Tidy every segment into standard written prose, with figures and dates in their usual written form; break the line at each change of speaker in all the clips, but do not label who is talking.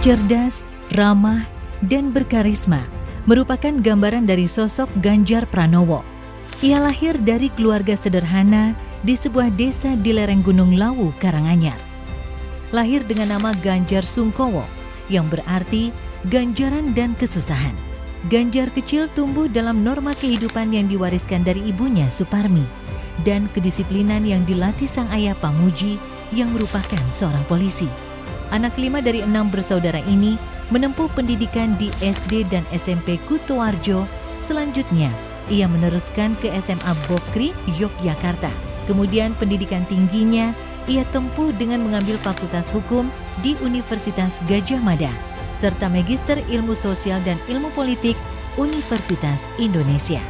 Cerdas, ramah, dan berkarisma merupakan gambaran dari sosok Ganjar Pranowo. Ia lahir dari keluarga sederhana di sebuah desa di lereng Gunung Lawu, Karanganyar. Lahir dengan nama Ganjar Sungkowo, yang berarti ganjaran dan kesusahan. Ganjar kecil tumbuh dalam norma kehidupan yang diwariskan dari ibunya Suparmi dan kedisiplinan yang dilatih sang ayah Pamuji yang merupakan seorang polisi. Anak 5 dari 6 bersaudara ini menempuh pendidikan di SD dan SMP Kutoarjo. Selanjutnya, ia meneruskan ke SMA Bokri, Yogyakarta. Kemudian pendidikan tingginya ia tempuh dengan mengambil Fakultas Hukum di Universitas Gadjah Mada, serta Magister Ilmu Sosial dan Ilmu Politik Universitas Indonesia.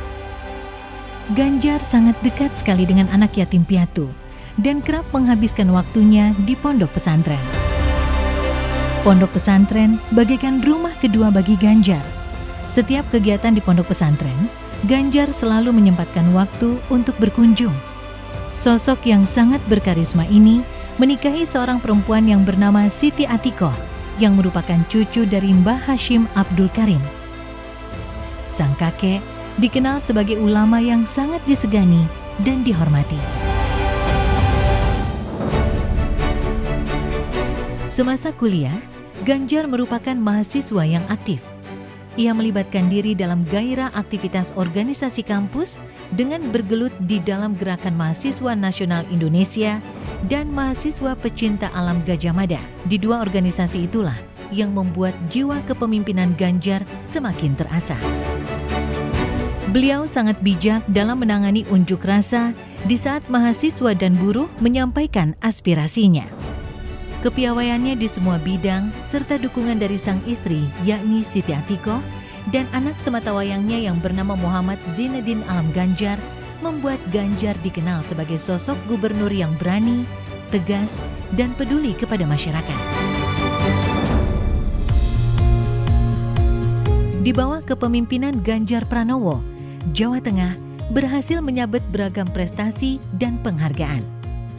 Ganjar sangat dekat sekali dengan anak yatim piatu dan kerap menghabiskan waktunya di pondok pesantren. Pondok pesantren bagaikan rumah kedua bagi Ganjar. Setiap kegiatan di pondok pesantren, Ganjar selalu menyempatkan waktu untuk berkunjung. Sosok yang sangat berkarisma ini menikahi seorang perempuan yang bernama Siti Atikoh, yang merupakan cucu dari Mbah Hashim Abdul Karim. Sang kakek dikenal sebagai ulama yang sangat disegani dan dihormati. Semasa kuliah, Ganjar merupakan mahasiswa yang aktif. Ia melibatkan diri dalam gairah aktivitas organisasi kampus dengan bergelut di dalam Gerakan Mahasiswa Nasional Indonesia dan Mahasiswa Pecinta Alam Gadjah Mada. Di dua organisasi itulah yang membuat jiwa kepemimpinan Ganjar semakin terasa. Beliau sangat bijak dalam menangani unjuk rasa di saat mahasiswa dan buruh menyampaikan aspirasinya. Kepiawaiannya di semua bidang serta dukungan dari sang istri yakni Siti Atikoh dan anak sematawayangnya yang bernama Muhammad Zainuddin Alam Ganjar membuat Ganjar dikenal sebagai sosok gubernur yang berani, tegas, dan peduli kepada masyarakat. Di bawah kepemimpinan Ganjar Pranowo, Jawa Tengah berhasil menyabet beragam prestasi dan penghargaan.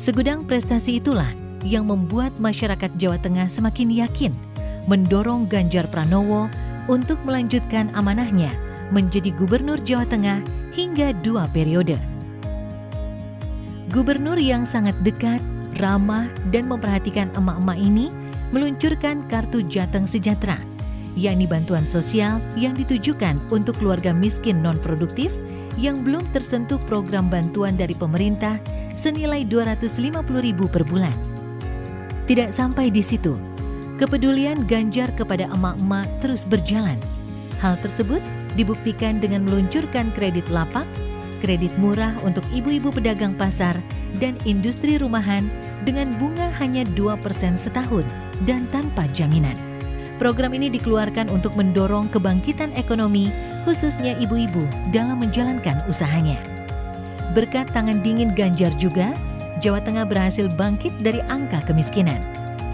Segudang prestasi itulah yang membuat masyarakat Jawa Tengah semakin yakin mendorong Ganjar Pranowo untuk melanjutkan amanahnya menjadi Gubernur Jawa Tengah hingga 2 periode. Gubernur yang sangat dekat, ramah, dan memperhatikan emak-emak ini meluncurkan Kartu Jateng Sejahtera, yakni bantuan sosial yang ditujukan untuk keluarga miskin non-produktif yang belum tersentuh program bantuan dari pemerintah senilai Rp250.000 per bulan. Tidak sampai di situ, kepedulian Ganjar kepada emak-emak terus berjalan. Hal tersebut dibuktikan dengan meluncurkan kredit lapak, kredit murah untuk ibu-ibu pedagang pasar dan industri rumahan dengan bunga hanya 2% setahun dan tanpa jaminan. Program ini dikeluarkan untuk mendorong kebangkitan ekonomi, khususnya ibu-ibu dalam menjalankan usahanya. Berkat tangan dingin Ganjar juga, Jawa Tengah berhasil bangkit dari angka kemiskinan.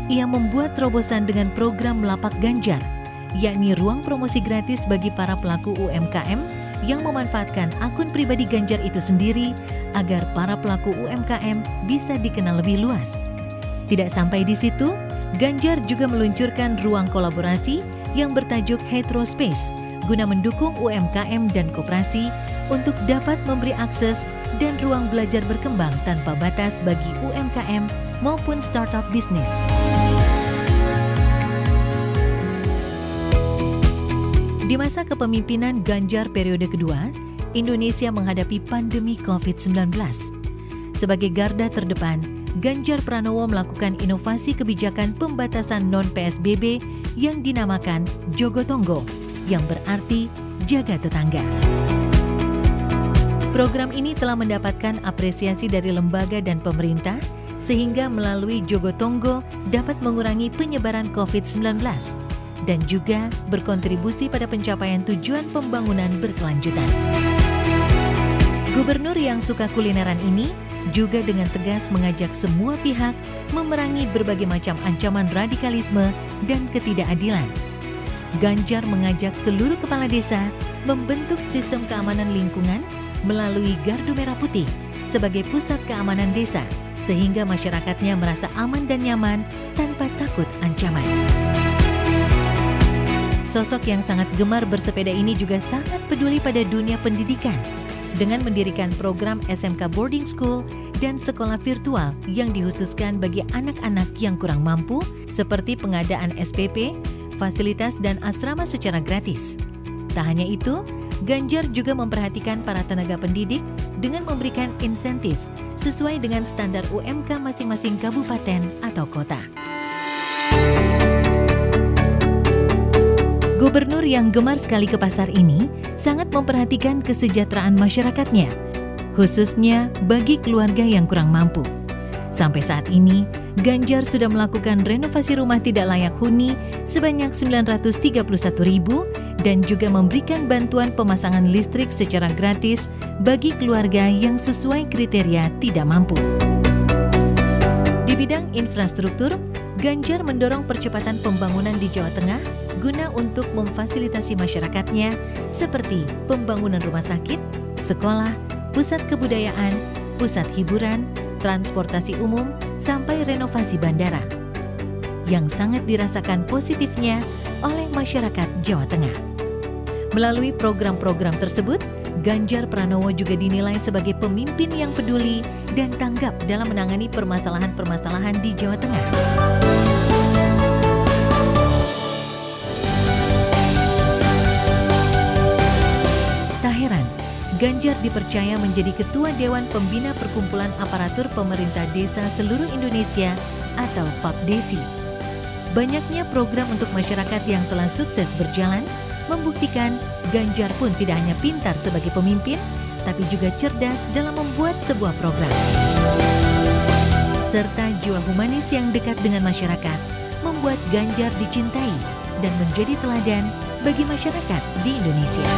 Ia membuat terobosan dengan program Lapak Ganjar, yakni ruang promosi gratis bagi para pelaku UMKM yang memanfaatkan akun pribadi Ganjar itu sendiri agar para pelaku UMKM bisa dikenal lebih luas. Tidak sampai di situ, Ganjar juga meluncurkan ruang kolaborasi yang bertajuk Heterospace guna mendukung UMKM dan koperasi untuk dapat memberi akses dan ruang belajar berkembang tanpa batas bagi UMKM maupun startup bisnis. Di masa kepemimpinan Ganjar periode kedua, Indonesia menghadapi pandemi COVID-19. Sebagai garda terdepan, Ganjar Pranowo melakukan inovasi kebijakan pembatasan non-PSBB yang dinamakan Jogotongo, yang berarti jaga tetangga. Program ini telah mendapatkan apresiasi dari lembaga dan pemerintah, sehingga melalui Jogotongo dapat mengurangi penyebaran COVID-19 dan juga berkontribusi pada pencapaian tujuan pembangunan berkelanjutan. Gubernur yang suka kulineran ini juga dengan tegas mengajak semua pihak memerangi berbagai macam ancaman radikalisme dan ketidakadilan. Ganjar mengajak seluruh kepala desa membentuk sistem keamanan lingkungan melalui Gardu Merah Putih sebagai pusat keamanan desa, sehingga masyarakatnya merasa aman dan nyaman tanpa takut ancaman. Sosok yang sangat gemar bersepeda ini juga sangat peduli pada dunia pendidikan dengan mendirikan program SMK Boarding School dan sekolah virtual yang dikhususkan bagi anak-anak yang kurang mampu seperti pengadaan SPP, fasilitas dan asrama secara gratis. Tak hanya itu, Ganjar juga memperhatikan para tenaga pendidik dengan memberikan insentif sesuai dengan standar UMK masing-masing kabupaten atau kota. Gubernur yang gemar sekali ke pasar ini sangat memperhatikan kesejahteraan masyarakatnya, khususnya bagi keluarga yang kurang mampu. Sampai saat ini, Ganjar sudah melakukan renovasi rumah tidak layak huni sebanyak 931.000 dan juga memberikan bantuan pemasangan listrik secara gratis bagi keluarga yang sesuai kriteria tidak mampu. Di bidang infrastruktur, Ganjar mendorong percepatan pembangunan di Jawa Tengah guna untuk memfasilitasi masyarakatnya seperti pembangunan rumah sakit, sekolah, pusat kebudayaan, pusat hiburan, transportasi umum, sampai renovasi bandara, yang sangat dirasakan positifnya oleh masyarakat Jawa Tengah. Melalui program-program tersebut, Ganjar Pranowo juga dinilai sebagai pemimpin yang peduli dan tanggap dalam menangani permasalahan-permasalahan di Jawa Tengah. Tak heran, Ganjar dipercaya menjadi Ketua Dewan Pembina Perkumpulan Aparatur Pemerintah Desa Seluruh Indonesia atau PAPDESI. Banyaknya program untuk masyarakat yang telah sukses berjalan membuktikan Ganjar pun tidak hanya pintar sebagai pemimpin, tapi juga cerdas dalam membuat sebuah program. Serta jiwa humanis yang dekat dengan masyarakat membuat Ganjar dicintai dan menjadi teladan bagi masyarakat di Indonesia.